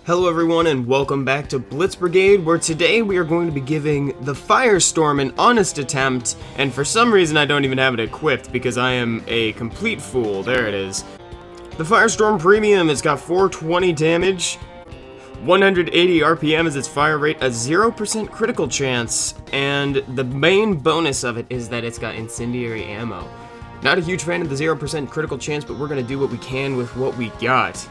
Hello everyone and welcome back to Blitz Brigade, where today we are going to be giving the Firestorm an honest attempt, and for some reason I don't even have it equipped because I am a complete fool. There it is. The Firestorm Premium, it's got 420 damage, 180 RPM is its fire rate, a 0% critical chance, and the main bonus of it is that it's got incendiary ammo. Not a huge fan of the 0% critical chance, but we're going to do what we can with what we got.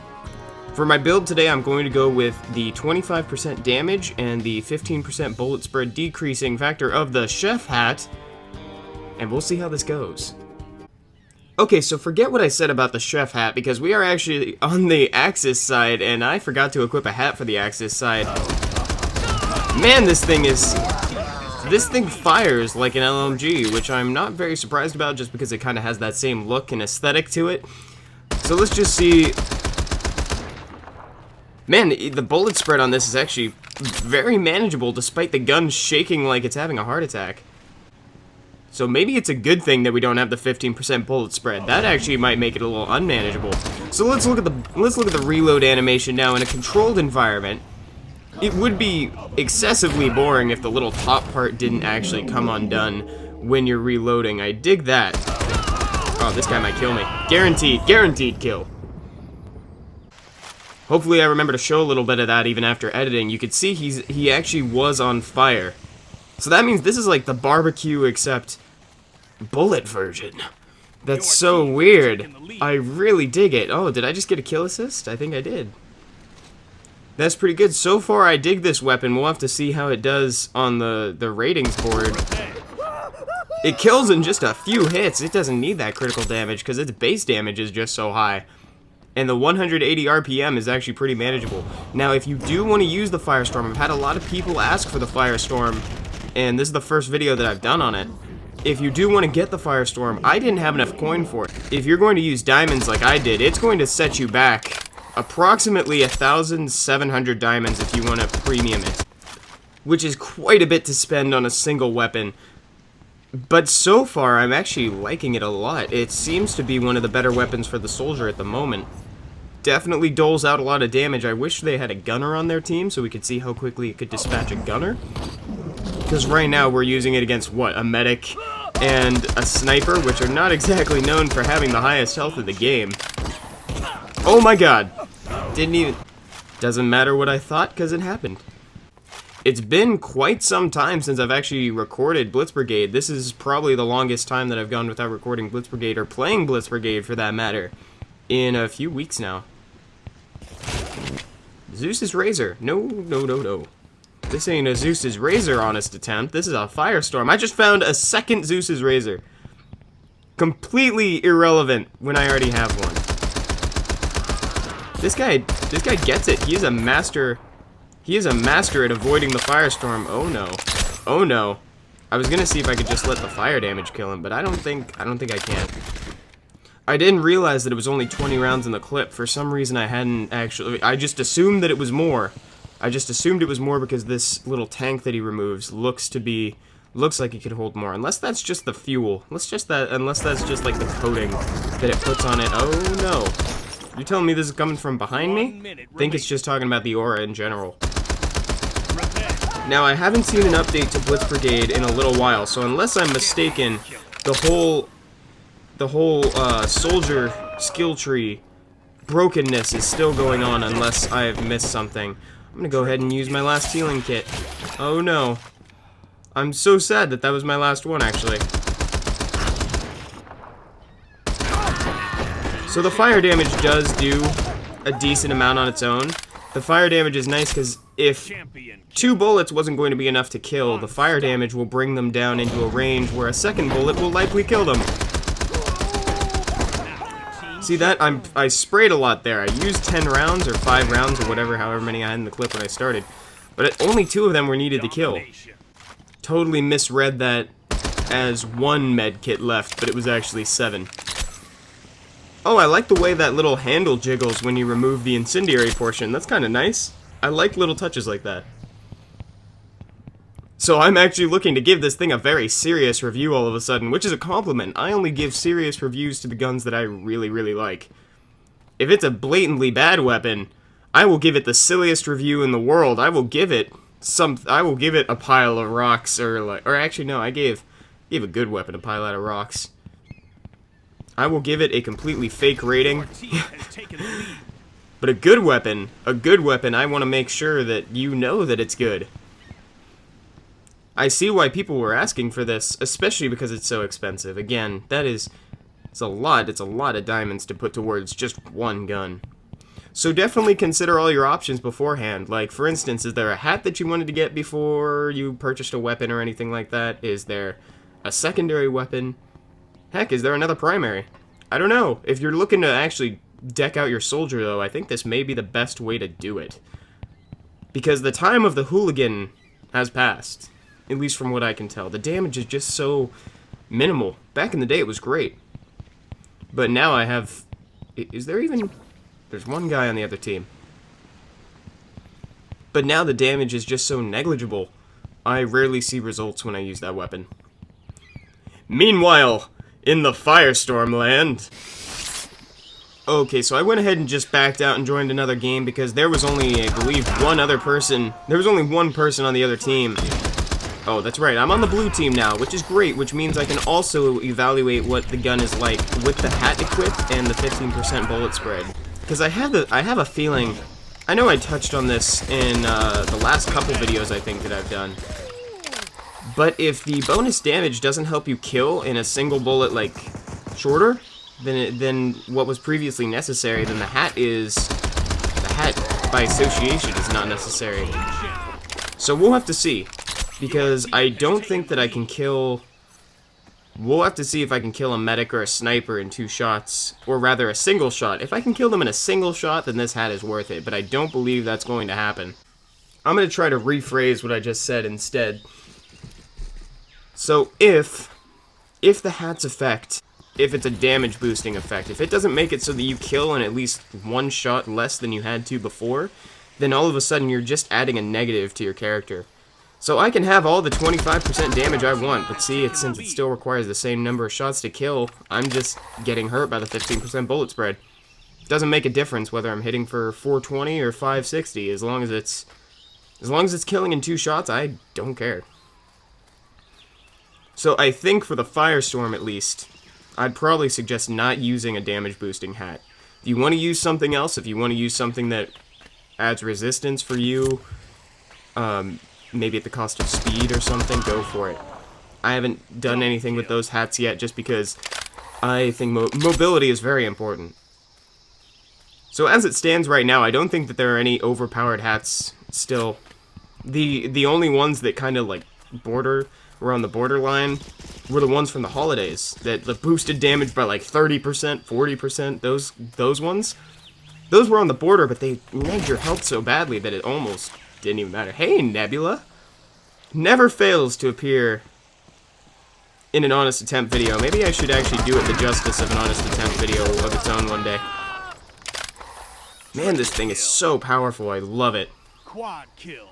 For my build today, I'm going to go with the 25% damage and the 15% bullet spread decreasing factor of the chef hat, and we'll see how this goes. Okay, so forget what I said about the chef hat, because we are actually on the Axis side, and I forgot to equip a hat for the Axis side. Man, this thing fires like an LMG, which I'm not very surprised about just because it kind of has that same look and aesthetic to it. So let's just see. Man, the bullet spread on this is actually very manageable despite the gun shaking like it's having a heart attack. So maybe it's a good thing that we don't have the 15% bullet spread. That actually might make it a little unmanageable. So let's look at the reload animation now in a controlled environment. It would be excessively boring if the little top part didn't actually come undone when you're reloading. I dig that. Oh, this guy might kill me. Guaranteed kill. Hopefully I remember to show a little bit of that even after editing. You could see he actually was on fire. So that means this is like the barbecue except bullet version. That's so weird. I really dig it. Oh, did I just get a kill assist? I think I did. That's pretty good. So far I dig this weapon. We'll have to see how it does on the ratings board. It kills in just a few hits. It doesn't need that critical damage because its base damage is just so high. And the 180 RPM is actually pretty manageable. Now, if you do want to use the Firestorm, I've had a lot of people ask for the Firestorm, and this is the first video that I've done on it. If you do want to get the Firestorm, I didn't have enough coin for it. If you're going to use diamonds like I did, it's going to set you back approximately 1,700 diamonds if you want to premium it, which is quite a bit to spend on a single weapon. But so far, I'm actually liking it a lot. It seems to be one of the better weapons for the soldier at the moment. Definitely doles out a lot of damage. I wish they had a gunner on their team so we could see how quickly it could dispatch a gunner. Because right now we're using it against, what, a medic and a sniper, which are not exactly known for having the highest health of the game. Oh my god. Didn't even... Doesn't matter what I thought, because it happened. It's been quite some time since I've actually recorded Blitz Brigade. This is probably the longest time that I've gone without recording Blitz Brigade, or playing Blitz Brigade for that matter, in a few weeks now. Zeus's Razor. No. This ain't a Zeus's Razor honest attempt. This is a Firestorm. I just found a second Zeus's Razor. Completely irrelevant when I already have one. This guy gets it. He is a master... He is a master at avoiding the Firestorm. Oh no. Oh no. I was gonna see if I could just let the fire damage kill him, but I don't think I can. I didn't realize that it was only 20 rounds in the clip. For some reason I hadn't actually... I just assumed that it was more. I just assumed it was more because this little tank that he removes looks like it could hold more. Unless that's just the fuel. Unless that's just like the coating that it puts on it. Oh no. You're telling me this is coming from behind me? I think it's just talking about the aura in general. Now, I haven't seen an update to Blitz Brigade in a little while, so unless I'm mistaken, the whole soldier skill tree brokenness is still going on unless I have missed something. I'm gonna go ahead and use my last healing kit. Oh no. I'm so sad that was my last one, actually. So the fire damage does do a decent amount on its own. The fire damage is nice because if 2 bullets wasn't going to be enough to kill, the fire damage will bring them down into a range where a second bullet will likely kill them. See that? I sprayed a lot there. I used 10 rounds or 5 rounds or however many I had in the clip when I started. But only 2 of them were needed to kill. Totally misread that as 1 med kit left, but it was actually 7. Oh, I like the way that little handle jiggles when you remove the incendiary portion. That's kind of nice. I like little touches like that. So I'm actually looking to give this thing a very serious review all of a sudden, which is a compliment. I only give serious reviews to the guns that I really, really like. If it's a blatantly bad weapon, I will give it the silliest review in the world. I will give it a pile of rocks, or actually no, I gave a good weapon a pile out of rocks. I will give it a completely fake rating. But a good weapon, I want to make sure that you know that it's good. I see why people were asking for this, especially because it's so expensive. Again, it's a lot of diamonds to put towards just one gun. So definitely consider all your options beforehand. Like, for instance, is there a hat that you wanted to get before you purchased a weapon or anything like that? Is there a secondary weapon? Heck, is there another primary? I don't know. If you're looking to actually deck out your soldier, though, I think this may be the best way to do it. Because the time of the hooligan has passed. At least from what I can tell. The damage is just so minimal. Back in the day, it was great. But now I have... Is there even... There's one guy on the other team. But now the damage is just so negligible. I rarely see results when I use that weapon. Meanwhile, in the Firestorm land... Okay, so I went ahead and just backed out and joined another game because there was only, I believe, one person on the other team. Oh, that's right, I'm on the blue team now, which is great, which means I can also evaluate what the gun is like with the hat equipped and the 15% bullet spread. Because I have a feeling, I know I touched on this in the last couple videos I think that I've done, but if the bonus damage doesn't help you kill in a single bullet, like, shorter than what was previously necessary, then the hat by association is not necessary. So we'll have to see, because I don't think that I can kill... We'll have to see if I can kill a medic or a sniper in 2 shots, or rather a single shot. If I can kill them in a single shot, then this hat is worth it, but I don't believe that's going to happen. I'm going to try to rephrase what I just said instead. So if the hat's effect, if it's a damage boosting effect, if it doesn't make it so that you kill in at least 1 shot less than you had to before, then all of a sudden you're just adding a negative to your character. So I can have all the 25% damage I want, but see, since it still requires the same number of shots to kill, I'm just getting hurt by the 15% bullet spread. It doesn't make a difference whether I'm hitting for 420 or 560, as long as it's killing in 2 shots, I don't care. So I think for the Firestorm at least, I'd probably suggest not using a damage boosting hat. If you want to use something else, if you want to use something that adds resistance for you, maybe at the cost of speed or something, go for it. I haven't done anything with those hats yet just because I think mobility is very important. So as it stands right now, I don't think that there are any overpowered hats still. The only ones that kind of like were on the borderline were the ones from the holidays that boosted damage by like 30%, 40%. Those ones, those were on the border, but they nagged your health so badly that it almost didn't even matter. Hey, Nebula! Never fails to appear in an Honest Attempt video. Maybe I should actually do it the justice of an Honest Attempt video of its own one day. Man, this thing is so powerful. I love it. Quad kill.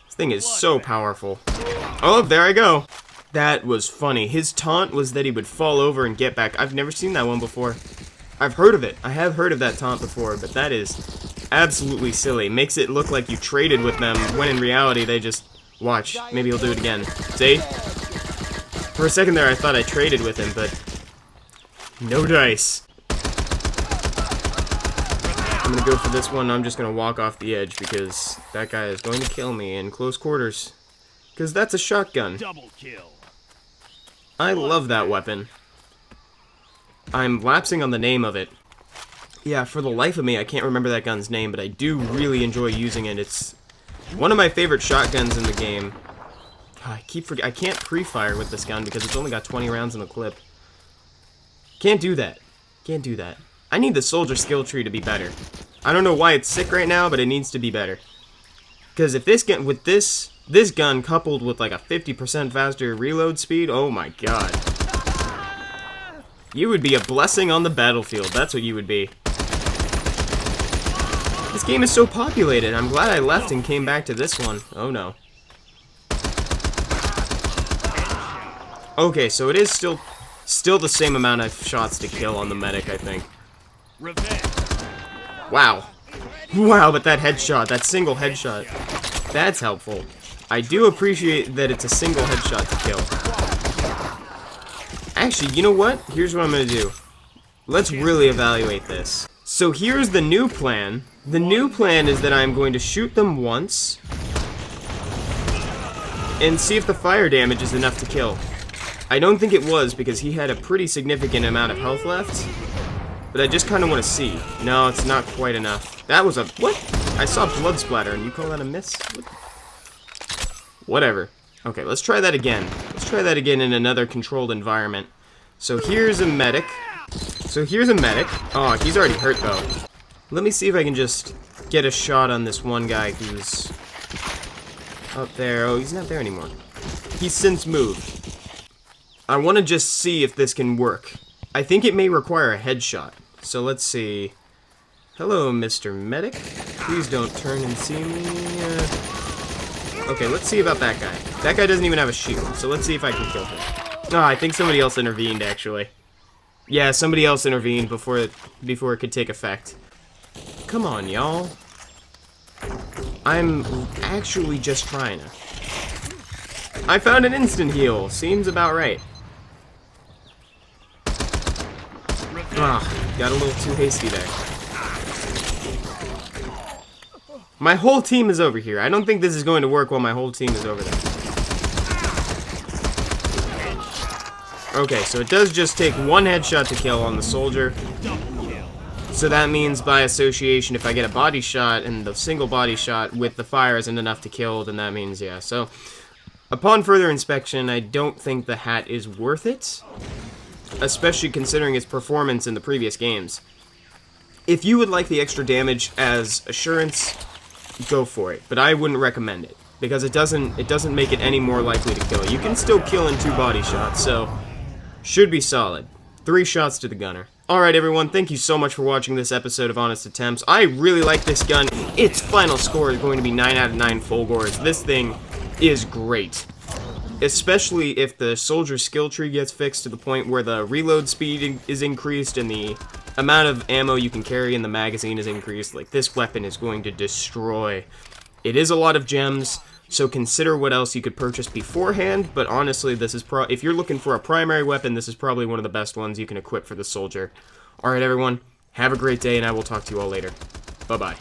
This thing is so powerful. Oh, there I go. That was funny. His taunt was that he would fall over and get back. I've never seen that one before. I've heard of it. I have heard of that taunt before, but that is absolutely silly. Makes it look like you traded with them, when in reality they just... Watch. Maybe he'll do it again. See? For a second there I thought I traded with him, but... No dice. I'm gonna go for this one. I'm just gonna walk off the edge because that guy is going to kill me in close quarters. Because that's a shotgun. Double kill. I love that weapon. I'm lapsing on the name of it. Yeah, for the life of me, I can't remember that gun's name, but I do really enjoy using it. It's one of my favorite shotguns in the game. I can't pre-fire with this gun because it's only got 20 rounds in the clip. Can't do that. Can't do that. I need the soldier skill tree to be better. I don't know why it's sick right now, but it needs to be better. Because if this gun, with this gun coupled with like a 50% faster reload speed, oh my god. You would be a blessing on the battlefield. That's what you would be. This game is so populated. I'm glad I left and came back to this one. Oh no. Okay, so it is still the same amount of shots to kill on the medic, I think. Wow. Wow, but that headshot, that single headshot, that's helpful. I do appreciate that it's a single headshot to kill. Actually, you know what? Here's what I'm going to do. Let's really evaluate this. So here's the new plan. The new plan is that I'm going to shoot them once and see if the fire damage is enough to kill. I don't think it was because he had a pretty significant amount of health left. But I just kind of want to see. No, it's not quite enough. That was a... What? I saw blood splatter and you call that a miss? What? Whatever. Okay, let's try that again. Let's try that again in another controlled environment. So here's a medic. Oh, he's already hurt though. Let me see if I can just get a shot on this one guy who's up there. Oh, he's not there anymore. He's since moved. I want to just see if this can work. I think it may require a headshot. So let's see. Hello, Mr. Medic. Please don't turn and see me. Okay, let's see about that guy. That guy doesn't even have a shield, so let's see if I can kill him. Oh, I think somebody else intervened, actually. Yeah, somebody else intervened before it could take effect. Come on, y'all. I'm actually just trying to. I found an instant heal. Seems about right. Ah, got a little too hasty there. My whole team is over here. I don't think this is going to work while my whole team is over there. Okay, so it does just take one headshot to kill on the soldier. So that means by association, if I get a body shot and the single body shot with the fire isn't enough to kill, then that means, yeah. So upon further inspection, I don't think the hat is worth it, especially considering its performance in the previous games. If you would like the extra damage as assurance, go for it, but I wouldn't recommend it because it doesn't make it any more likely to kill. You can still kill in 2 body shots, so should be solid. 3 shots to the gunner. Alright everyone, thank you so much for watching this episode of Honest Attempts. I really like this gun. Its final score is going to be 9 out of 9 full gores. This thing is great. Especially if the soldier skill tree gets fixed to the point where the reload speed is increased and the amount of ammo you can carry in the magazine is increased. Like, this weapon is going to destroy. It is a lot of gems, so consider what else you could purchase beforehand, but honestly, this is if you're looking for a primary weapon, this is probably one of the best ones you can equip for the soldier. Alright everyone, have a great day, and I will talk to you all later. Bye-bye.